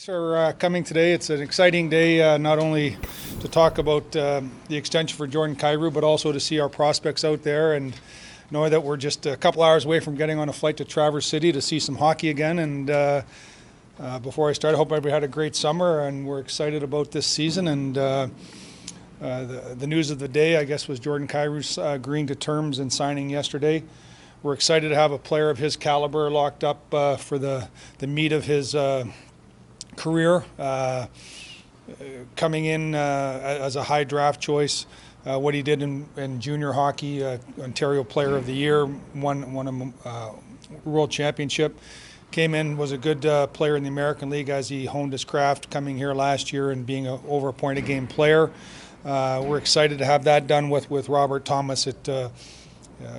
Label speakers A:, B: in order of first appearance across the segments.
A: Thanks for coming today. It's an exciting day, not only to talk about the extension for Jordan Kyrou, but also to see our prospects out there and know that we're just a couple hours away from getting on a flight to Traverse City to see some hockey again. And before I start, I hope everybody had a great summer, and we're excited about this season. And the news of the day, I guess, was Jordan Kyrou's agreeing to terms and signing yesterday. We're excited to have a player of his caliber locked up for the meat of his career, coming in as a high draft choice. What he did in junior hockey, Ontario Player of the Year, won a World Championship. Came in, was a good player in the American League as he honed his craft coming here last year and being over a point a game player. We're excited to have that done with Robert Thomas.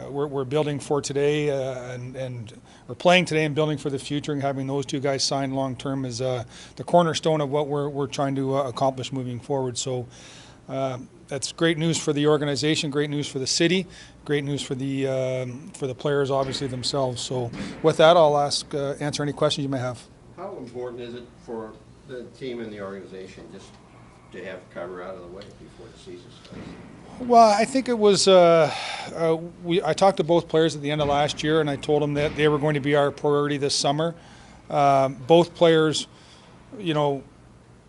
A: We're building for today and we're playing today and building for the future, and having those two guys signed long term is the cornerstone of what we're trying to accomplish moving forward. So that's great news for the organization, great news for the city, great news for the players, obviously themselves. So with that, I'll answer any questions you may have.
B: How important is it for the team and the organization just to have Kyrou out of the way before the season starts?
A: Well, I think it was. I talked to both players at the end of last year, and I told them that they were going to be our priority this summer. Both players, I don't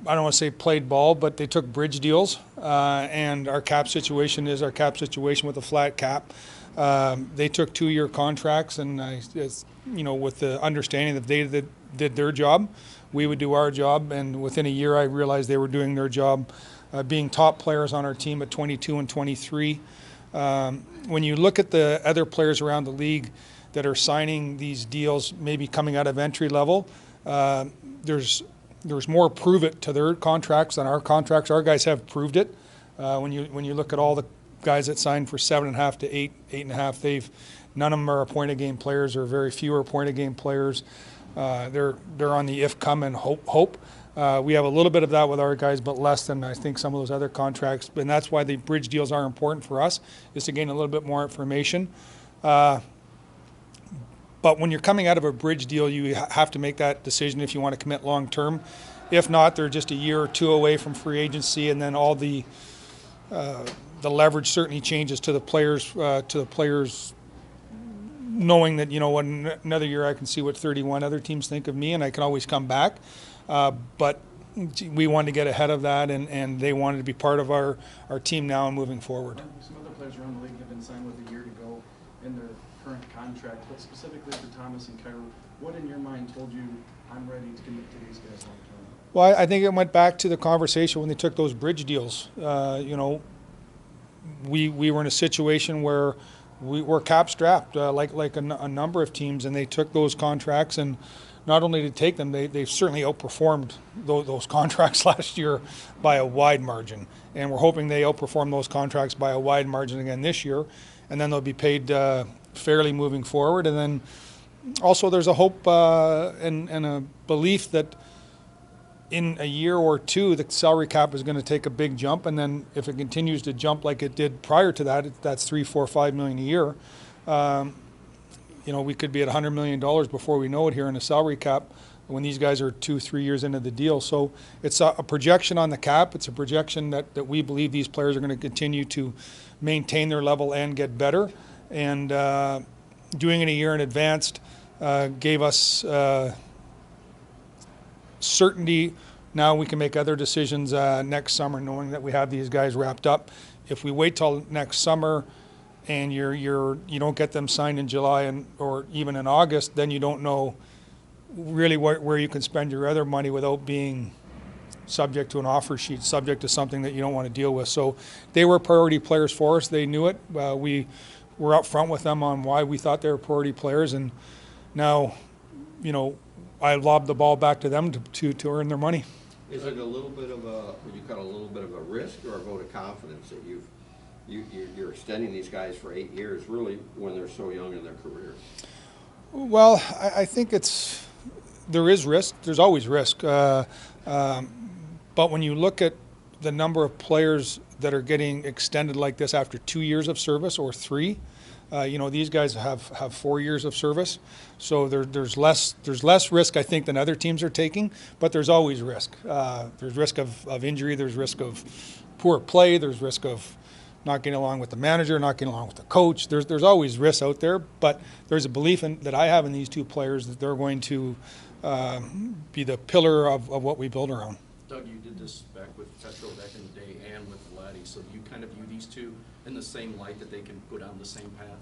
A: want to say played ball, but they took bridge deals, and our cap situation is our cap situation with a flat cap. They took 2-year contracts, and with the understanding that if they did their job, we would do our job. And within a year, I realized they were doing their job. Being top players on our team at 22 and 23. When you look at the other players around the league that are signing these deals, maybe coming out of entry level, there's more prove it to their contracts than our contracts. Our guys have proved it. When you look at all the guys that signed for 7.5 to 8.5, none of them are point a game players, or very few are point a game players. They're on the if come and hope. We have a little bit of that with our guys, but less than I think some of those other contracts. And that's why the bridge deals are important for us, is to gain a little bit more information. But when you're coming out of a bridge deal, you have to make that decision if you want to commit long term. If not, they're just a year or two away from free agency, and then all the leverage certainly changes to the players. Knowing that, another year I can see what 31 other teams think of me, and I can always come back. But we wanted to get ahead of that, and they wanted to be part of our team now and moving forward.
C: Some other players around the league have been signed with a year to go in their current contract, but specifically for Thomas and Kyrou, what in your mind told you, I'm ready to commit to these guys long term?
A: Well, I think it went back to the conversation when they took those bridge deals. We were in a situation where we were cap strapped, like a number of teams, and they took those contracts, and not only to take them, they certainly outperformed those contracts last year by a wide margin. And we're hoping they outperform those contracts by a wide margin again this year. And then they'll be paid fairly moving forward. And then also there's a hope and a belief that in a year or two, the salary cap is going to take a big jump. And then if it continues to jump like it did prior to that, that's $3, $4, $5 million a year. We could be at $100 million before we know it here in the salary cap when these guys are 2-3 years into the deal. So it's a projection on the cap. It's a projection that we believe these players are going to continue to maintain their level and get better. And doing it a year in advance gave us certainty. Now we can make other decisions next summer, knowing that we have these guys wrapped up. If we wait till next summer and you don't get them signed in July or even in August, then you don't know really where you can spend your other money without being subject to an offer sheet, subject to something that you don't want to deal with. So they were priority players for us. They knew it. We were up front with them on why we thought they were priority players, and now, I lobbed the ball back to them to earn their money.
B: Is it a little bit of would you call it a little bit of a risk or a vote of confidence that you're extending these guys for 8 years, really, when they're so young in their career?
A: Well, I think there is risk. There's always risk. But when you look at the number of players that are getting extended like this after 2 years of service or 3, These guys have 4 years of service, so there's less risk, I think, than other teams are taking, but there's always risk. There's risk of injury, there's risk of poor play, there's risk of not getting along with the manager, not getting along with the coach. There's always risks out there, but there's a belief that I have in these two players that they're going to be the pillar of what we build around.
D: Doug, you did this back with Petro back in the day and with Vladdy, so do you kind of view these two in the same light, that they can go down the same path?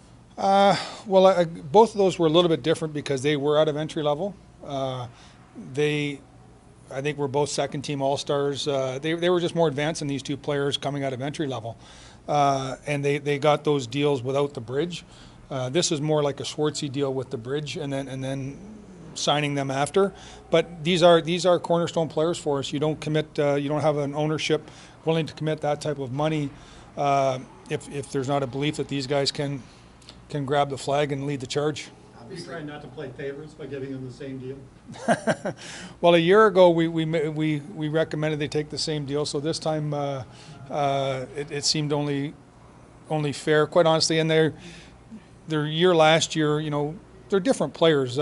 A: Both of those were a little bit different because they were out of entry level. I think we're both second team All-Stars. They were just more advanced than these two players coming out of entry level. And they got those deals without the bridge. This is more like a Schwartzy deal with the bridge and then signing them after. But these are cornerstone players for us. You don't commit, you don't have an ownership willing to commit that type of money if there's not a belief that these guys can grab the flag and lead the charge.
E: Are you trying not to play favorites by giving them the same deal?
A: Well, a year ago we recommended they take the same deal, so this time it seemed only fair, quite honestly. And their year last year, they're different players.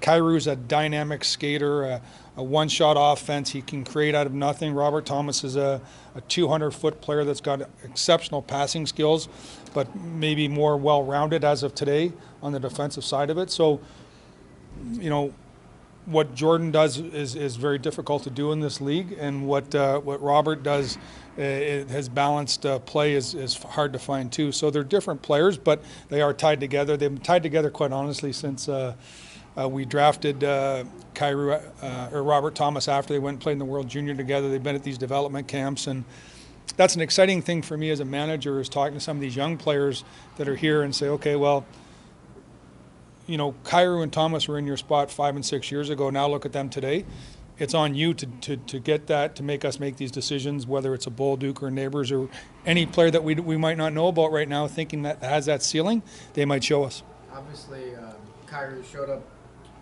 A: Kyrou's a dynamic skater, a one-shot offense. He can create out of nothing. Robert Thomas is a 200-foot player that's got exceptional passing skills, but maybe more well-rounded as of today on the defensive side of it. So, what Jordan does is very difficult to do in this league, and what Robert does his balanced play is hard to find too. So they're different players, but they are tied together. They've been tied together, quite honestly, since we drafted Kyrou or Robert Thomas after they went and played in the World Junior together. They've been at these development camps, and that's an exciting thing for me as a manager, is talking to some of these young players that are here and say, okay, well, Kyrou and Thomas were in your spot 5 and 6 years ago. Now look at them today. It's on you to get that, to make us make these decisions, whether it's a Bolduc or Neighbors or any player that we might not know about right now, thinking that has that ceiling, they might show us.
F: Obviously, Kyrou showed up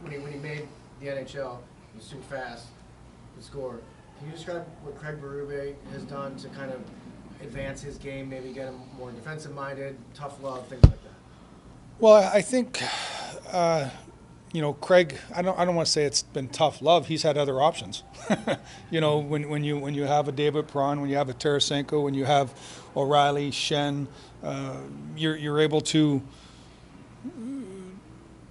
F: when he made the NHL. He was super fast, could score. Can you describe what Craig Berube has done to kind of advance his game, maybe get him more defensive-minded, tough love, things like that?
A: Well, I think, Craig, I don't want to say it's been tough love. He's had other options. When you have a David Perron, when you have a Tarasenko, when you have O'Reilly, Shen, you're able to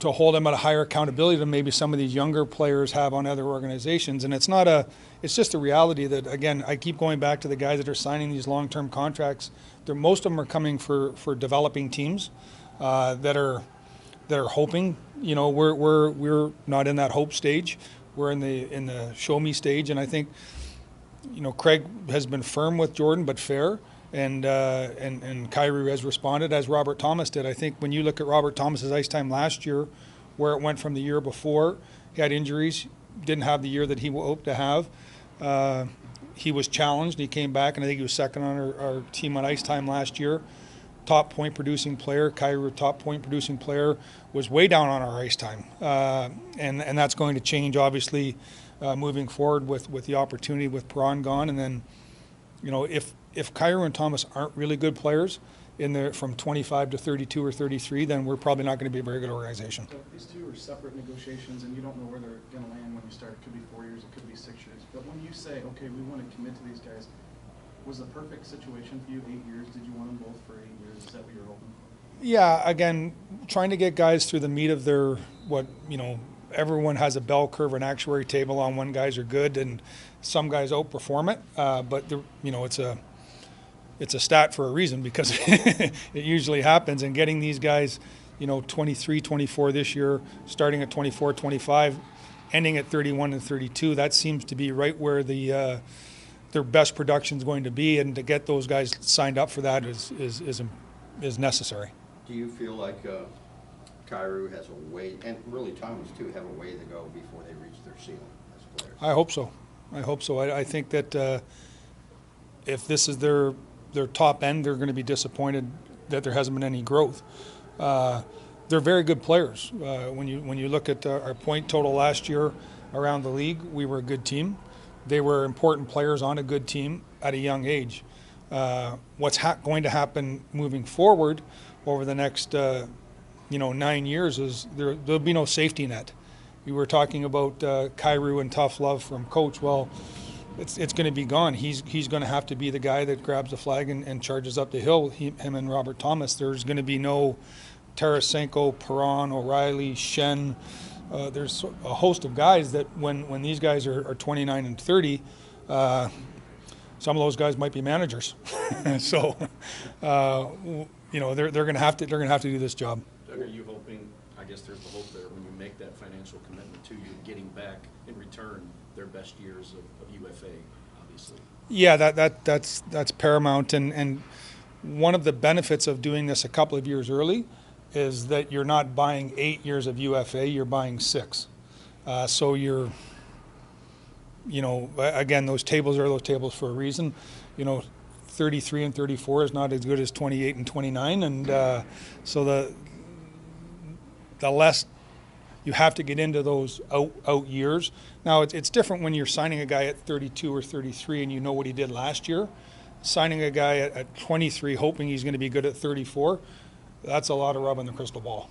A: hold them at a higher accountability than maybe some of these younger players have on other organizations. And it's just a reality that, again, I keep going back to the guys that are signing these long-term contracts. Most of them are coming for developing teams that are hoping. We're not in that hope stage. We're in the show me stage. And I think, Craig has been firm with Jordan, but fair. And Kyrou has responded as Robert Thomas did. I think when you look at Robert Thomas's ice time last year, where it went from the year before, he had injuries, didn't have the year that he hoped to have. He was challenged. He came back, and I think he was second on our team on ice time last year. Top point producing player. Kyrou, top point producing player, was way down on our ice time, and that's going to change obviously moving forward with the opportunity with Perron gone, and then if Kyrou and Thomas aren't really good players in there from 25 to 32 or 33, then we're probably not going to be a very good organization.
C: So these two are separate negotiations, and you don't know where they're going to land when you start. It could be 4 years, it could be 6 years. But when you say, okay, we want to commit to these guys, was the perfect situation for you 8 years? Did you want them both for 8 years? Is that what you were hoping for?
A: Yeah, again, trying to get guys through the meat of their everyone has a bell curve, an actuary table on when guys are good, and some guys outperform it. But it's a stat for a reason, because it usually happens. And getting these guys, 23, 24 this year, starting at 24, 25, ending at 31 and 32, that seems to be right where their best production is going to be. And to get those guys signed up for that is necessary.
B: Do you feel like Kyrou has a way, and really Thomas too, have a way to go before they reach their ceiling as players?
A: I hope so. I think that if this is their top end, they're going to be disappointed that there hasn't been any growth. They're very good players. When you look at our point total last year around the league, we were a good team. They were important players on a good team at a young age. What's going to happen moving forward over the next 9 years is there'll be no safety net. You were talking about Kyrou and tough love from coach. Well, it's going to be gone. He's going to have to be the guy that grabs the flag and charges up the hill. Him and Robert Thomas. There's going to be no Tarasenko, Perron, O'Reilly, Shen. There's a host of guys that when these guys are 29 and 30, some of those guys might be managers. So they're going to have to do this job.
D: Doug, are you hoping, I guess there's the hope there, when you make that financial commitment to you, getting back in return their best years of UFA, obviously?
A: Yeah, that's paramount. And one of the benefits of doing this a couple of years early is that you're not buying 8 years of UFA, you're buying 6. So you're, again, those tables are those tables for a reason. 33 and 34 is not as good as 28 and 29. And so the less you have to get into those out years. Now, it's different when you're signing a guy at 32 or 33 and you know what he did last year. Signing a guy at 23 hoping he's going to be good at 34, that's a lot of rubbing the crystal ball.